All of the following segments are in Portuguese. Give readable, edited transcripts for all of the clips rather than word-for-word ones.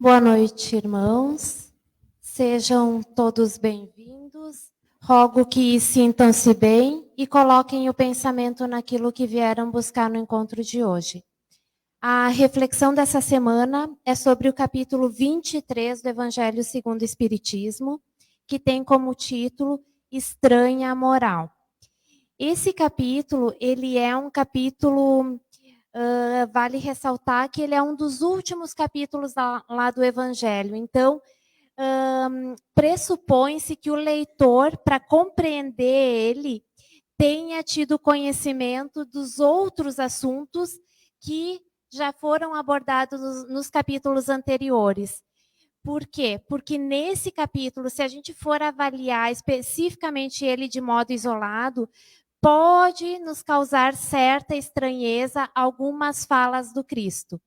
Boa noite, irmãos. Sejam todos bem-vindos. Rogo que sintam-se bem e coloquem o pensamento naquilo que vieram buscar no encontro de hoje. A reflexão dessa semana é sobre o capítulo 23 do Evangelho segundo o Espiritismo, que tem como título Estranha Moral. Esse capítulo, ele é um capítulo... vale ressaltar que ele é um dos últimos capítulos lá do Evangelho. Então, pressupõe-se que o leitor, para compreender ele, tenha tido conhecimento dos outros assuntos que já foram abordados nos capítulos anteriores. Por quê? Porque nesse capítulo, se a gente for avaliar especificamente ele de modo isolado, pode nos causar certa estranheza algumas falas do Cristo.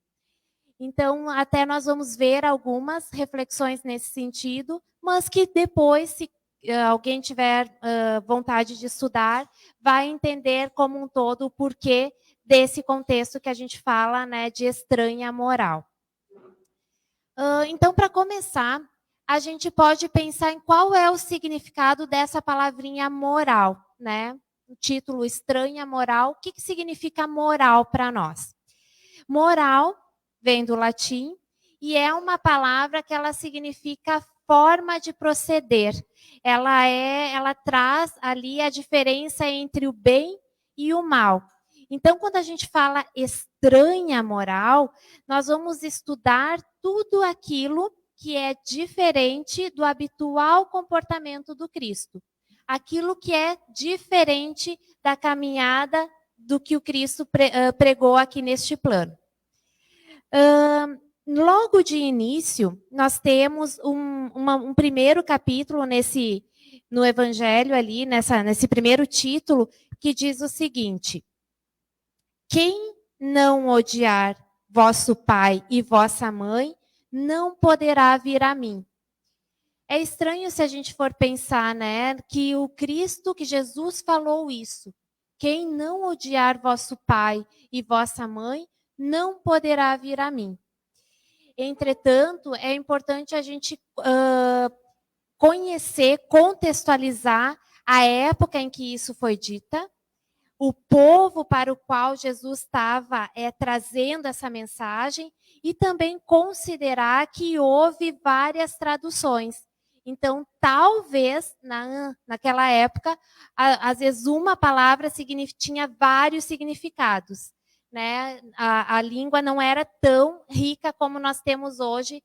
Então, até nós vamos ver algumas reflexões nesse sentido, mas que depois, se alguém tiver vontade de estudar, vai entender como um todo o porquê desse contexto que a gente fala, né, de estranha moral. Então, para começar, a gente pode pensar em qual é o significado dessa palavrinha moral, né? O título Estranha Moral. O que significa moral para nós? Moral vem do latim e é uma palavra que ela significa forma de proceder. Ela traz ali a diferença entre o bem e o mal. Então, quando a gente fala estranha moral, nós vamos estudar tudo aquilo que é diferente do habitual comportamento do Cristo. Aquilo que é diferente da caminhada do que o Cristo pregou aqui neste plano. Logo de início, nós temos um primeiro capítulo no Evangelho ali, nesse primeiro título, que diz o seguinte: quem não odiar vosso pai e vossa mãe, não poderá vir a mim. É estranho se a gente for pensar, né, que o Cristo, que Jesus falou isso. Quem não odiar vosso pai e vossa mãe, não poderá vir a mim. Entretanto, é importante a gente conhecer, contextualizar a época em que isso foi dita, o povo para o qual Jesus estava trazendo essa mensagem e também considerar que houve várias traduções. Então, talvez, naquela época, às vezes uma palavra tinha vários significados. Né? A língua não era tão rica como nós temos hoje,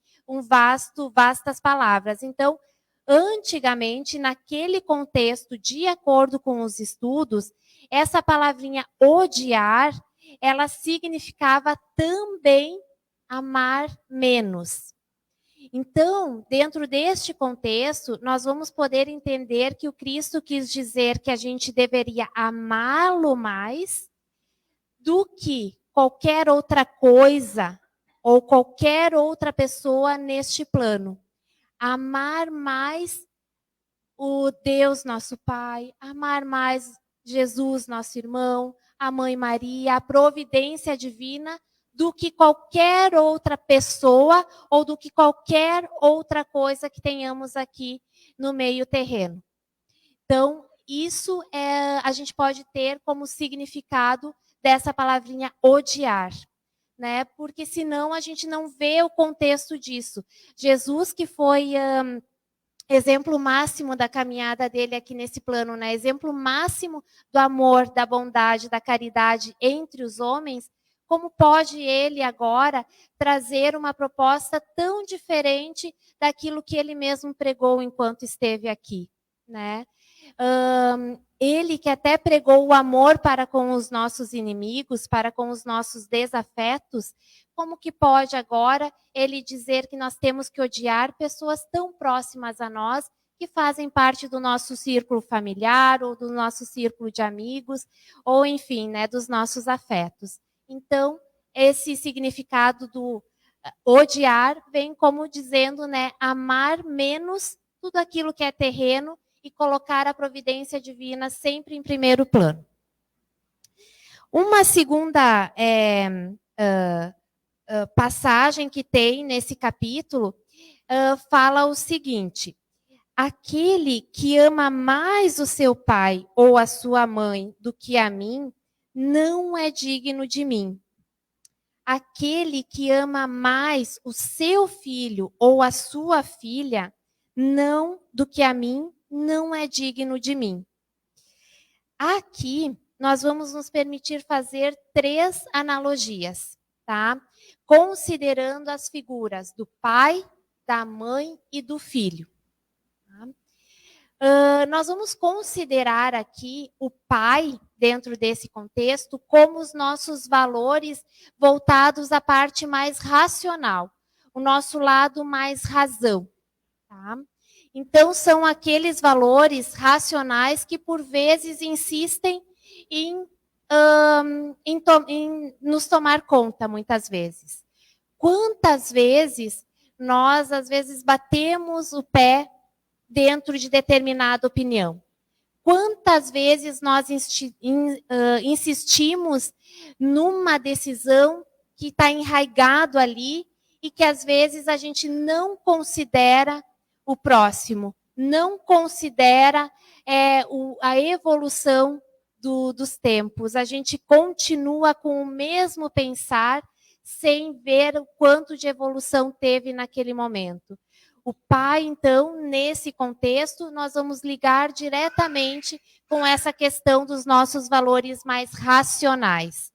vastas palavras. Então, antigamente, naquele contexto, de acordo com os estudos, essa palavrinha odiar, ela significava também amar menos. Então, dentro deste contexto, nós vamos poder entender que o Cristo quis dizer que a gente deveria amá-lo mais do que qualquer outra coisa ou qualquer outra pessoa neste plano. Amar mais o Deus nosso Pai, amar mais Jesus nosso irmão, a Mãe Maria, a providência divina, do que qualquer outra pessoa ou do que qualquer outra coisa que tenhamos aqui no meio terreno. Então, isso a gente pode ter como significado dessa palavrinha odiar, né? Porque senão a gente não vê o contexto disso. Jesus, que foi exemplo máximo da caminhada dele aqui nesse plano, né? Exemplo máximo do amor, da bondade, da caridade entre os homens, como pode ele agora trazer uma proposta tão diferente daquilo que ele mesmo pregou enquanto esteve aqui, né? Ele que até pregou o amor para com os nossos inimigos, para com os nossos desafetos, como que pode agora ele dizer que nós temos que odiar pessoas tão próximas a nós, que fazem parte do nosso círculo familiar, ou do nosso círculo de amigos, ou enfim, né, dos nossos afetos. Então, esse significado do odiar vem como dizendo, né, amar menos tudo aquilo que é terreno e colocar a providência divina sempre em primeiro plano. Uma segunda passagem que tem nesse capítulo fala o seguinte: aquele que ama mais o seu pai ou a sua mãe do que a mim, não é digno de mim. Aquele que ama mais o seu filho ou a sua filha, não do que a mim, não é digno de mim. Aqui, nós vamos nos permitir fazer 3 analogias, tá? Considerando as figuras do pai, da mãe e do filho. Nós vamos considerar aqui o pai, dentro desse contexto, como os nossos valores voltados à parte mais racional, o nosso lado mais razão. Tá? Então, são aqueles valores racionais que, por vezes, insistem em nos tomar conta, muitas vezes. Quantas vezes nós, às vezes, batemos o pé dentro de determinada opinião? Quantas vezes nós insistimos numa decisão que está enraizado ali e que às vezes a gente não considera o próximo, não considera a evolução dos tempos. A gente continua com o mesmo pensar sem ver o quanto de evolução teve naquele momento. O pai, então, nesse contexto, nós vamos ligar diretamente com essa questão dos nossos valores mais racionais.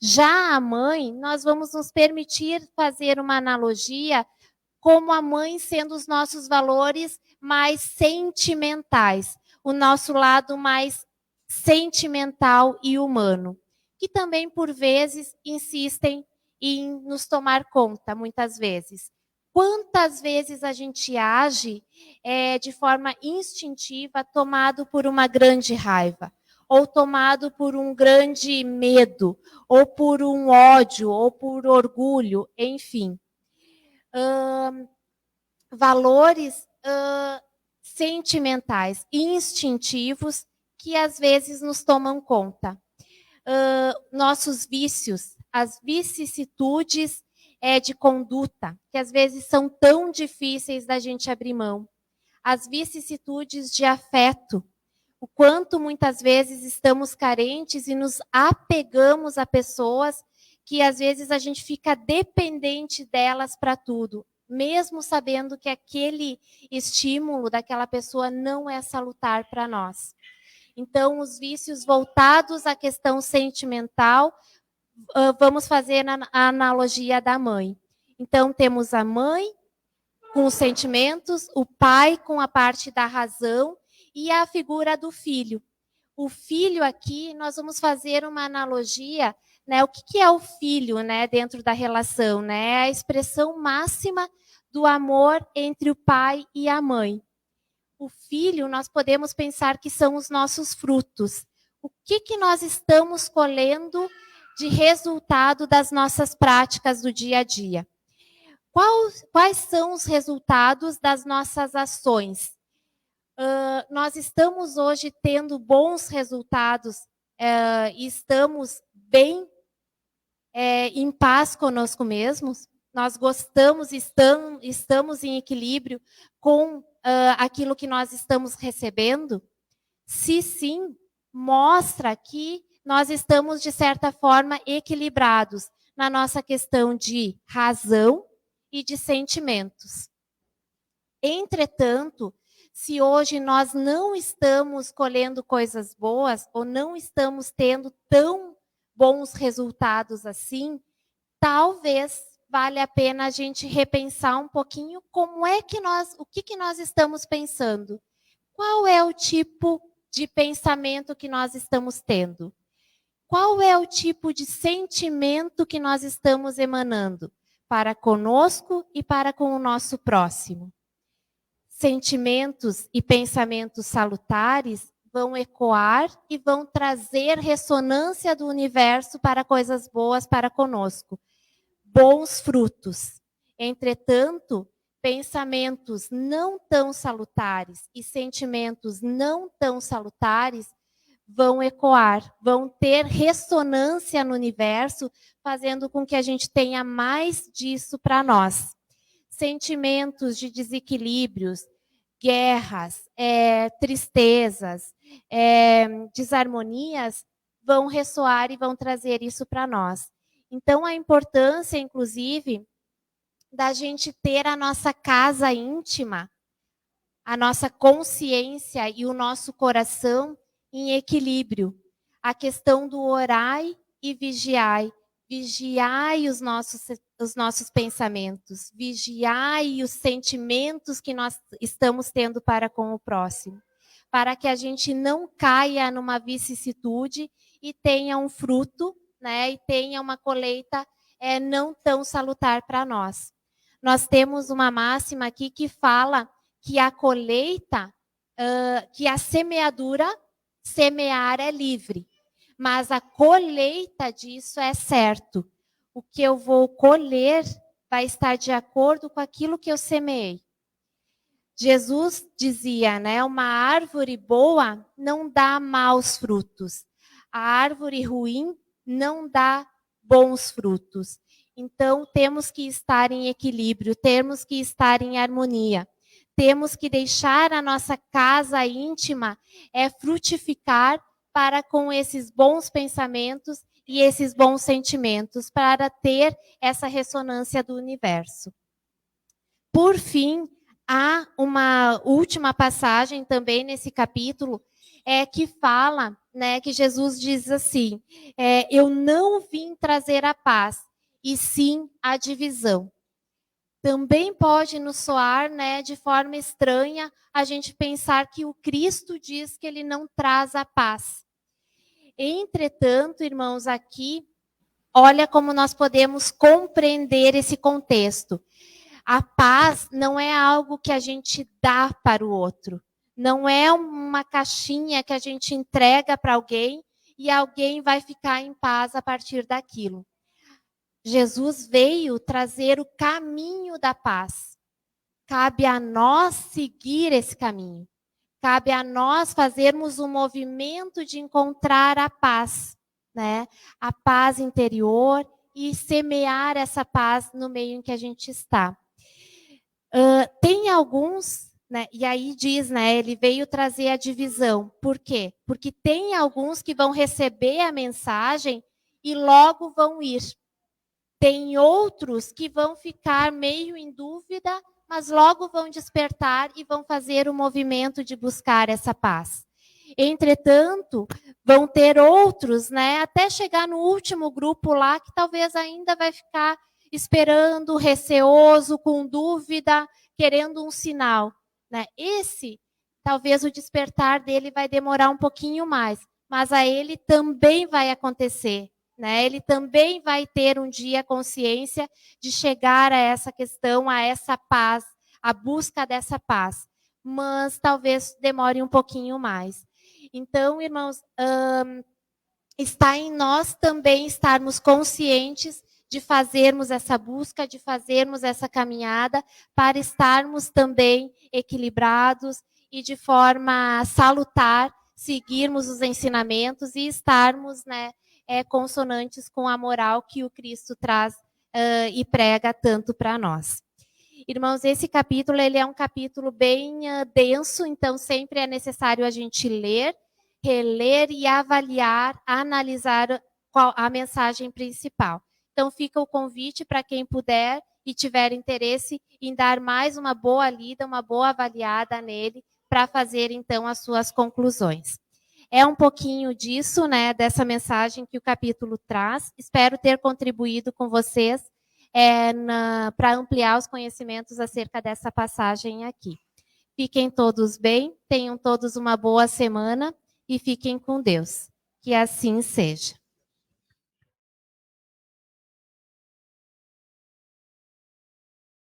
Já a mãe, nós vamos nos permitir fazer uma analogia como a mãe sendo os nossos valores mais sentimentais, o nosso lado mais sentimental e humano, que também, por vezes, insistem em nos tomar conta, muitas vezes. Quantas vezes a gente age de forma instintiva, tomado por uma grande raiva, ou tomado por um grande medo, ou por um ódio, ou por orgulho, enfim. Valores sentimentais, instintivos, que às vezes nos tomam conta. Nossos vícios, as vicissitudes de conduta, que às vezes são tão difíceis da gente abrir mão. As vicissitudes de afeto, o quanto muitas vezes estamos carentes e nos apegamos a pessoas que às vezes a gente fica dependente delas para tudo, mesmo sabendo que aquele estímulo daquela pessoa não é salutar para nós. Então, os vícios voltados à questão sentimental, vamos fazer a analogia da mãe. Então, temos a mãe com os sentimentos, o pai com a parte da razão e a figura do filho. O filho aqui, nós vamos fazer uma analogia, né? O que é o filho, né, dentro da relação, né? É a expressão máxima do amor entre o pai e a mãe. O filho, nós podemos pensar que são os nossos frutos. O que nós estamos colhendo de resultado das nossas práticas do dia a dia? Quais são os resultados das nossas ações? Nós estamos hoje tendo bons resultados e estamos bem em paz conosco mesmos? Nós gostamos, estamos em equilíbrio com aquilo que nós estamos recebendo? Se sim, mostra que nós estamos, de certa forma, equilibrados na nossa questão de razão e de sentimentos. Entretanto, se hoje nós não estamos colhendo coisas boas ou não estamos tendo tão bons resultados assim, talvez valha a pena a gente repensar um pouquinho o que nós estamos pensando. Qual é o tipo de pensamento que nós estamos tendo? Qual é o tipo de sentimento que nós estamos emanando para conosco e para com o nosso próximo? Sentimentos e pensamentos salutares vão ecoar e vão trazer ressonância do universo para coisas boas para conosco. Bons frutos. Entretanto, pensamentos não tão salutares e sentimentos não tão salutares vão ecoar, vão ter ressonância no universo, fazendo com que a gente tenha mais disso para nós. Sentimentos de desequilíbrios, guerras, tristezas, desarmonias, vão ressoar e vão trazer isso para nós. Então, a importância, inclusive, da gente ter a nossa casa íntima, a nossa consciência e o nosso coração em equilíbrio. A questão do orai e vigiai. Vigiai os nossos pensamentos. Vigiai os sentimentos que nós estamos tendo para com o próximo. Para que a gente não caia numa vicissitude e tenha um fruto, né, e tenha uma colheita não tão salutar para nós. Nós temos uma máxima aqui que fala que a colheita, que a semeadura, semear é livre, mas a colheita disso é certo. O que eu vou colher vai estar de acordo com aquilo que eu semeei. Jesus dizia, né, uma árvore boa não dá maus frutos. A árvore ruim não dá bons frutos. Então, temos que estar em equilíbrio, temos que estar em harmonia. Temos que deixar a nossa casa íntima frutificar para com esses bons pensamentos e esses bons sentimentos, para ter essa ressonância do universo. Por fim, há uma última passagem também nesse capítulo, que fala, né, que Jesus diz assim, eu não vim trazer a paz, e sim a divisão. Também pode nos soar, né, de forma estranha, a gente pensar que o Cristo diz que ele não traz a paz. Entretanto, irmãos, aqui, olha como nós podemos compreender esse contexto. A paz não é algo que a gente dá para o outro. Não é uma caixinha que a gente entrega para alguém e alguém vai ficar em paz a partir daquilo. Jesus veio trazer o caminho da paz. Cabe a nós seguir esse caminho. Cabe a nós fazermos um movimento de encontrar a paz, né? A paz interior e semear essa paz no meio em que a gente está. Tem alguns, né? E aí diz, né? Ele veio trazer a divisão. Por quê? Porque tem alguns que vão receber a mensagem e logo vão ir. Tem outros que vão ficar meio em dúvida, mas logo vão despertar e vão fazer o movimento de buscar essa paz. Entretanto, vão ter outros, né, até chegar no último grupo lá, que talvez ainda vai ficar esperando, receoso, com dúvida, querendo um sinal, né? Esse, talvez o despertar dele vai demorar um pouquinho mais, mas a ele também vai acontecer. Né? Ele também vai ter um dia consciência de chegar a essa questão, a essa paz, a busca dessa paz. Mas talvez demore um pouquinho mais. Então, irmãos, está em nós também estarmos conscientes de fazermos essa busca, de fazermos essa caminhada, para estarmos também equilibrados e de forma salutar, seguirmos os ensinamentos e estarmos, né, consonantes com a moral que o Cristo traz e prega tanto para nós. Irmãos, esse capítulo ele é um capítulo bem denso, então sempre é necessário a gente ler, reler e avaliar, analisar a mensagem principal. Então fica o convite para quem puder e tiver interesse em dar mais uma boa lida, uma boa avaliada nele, para fazer então as suas conclusões. É um pouquinho disso, né, dessa mensagem que o capítulo traz. Espero ter contribuído com vocês para ampliar os conhecimentos acerca dessa passagem aqui. Fiquem todos bem, tenham todos uma boa semana e fiquem com Deus. Que assim seja.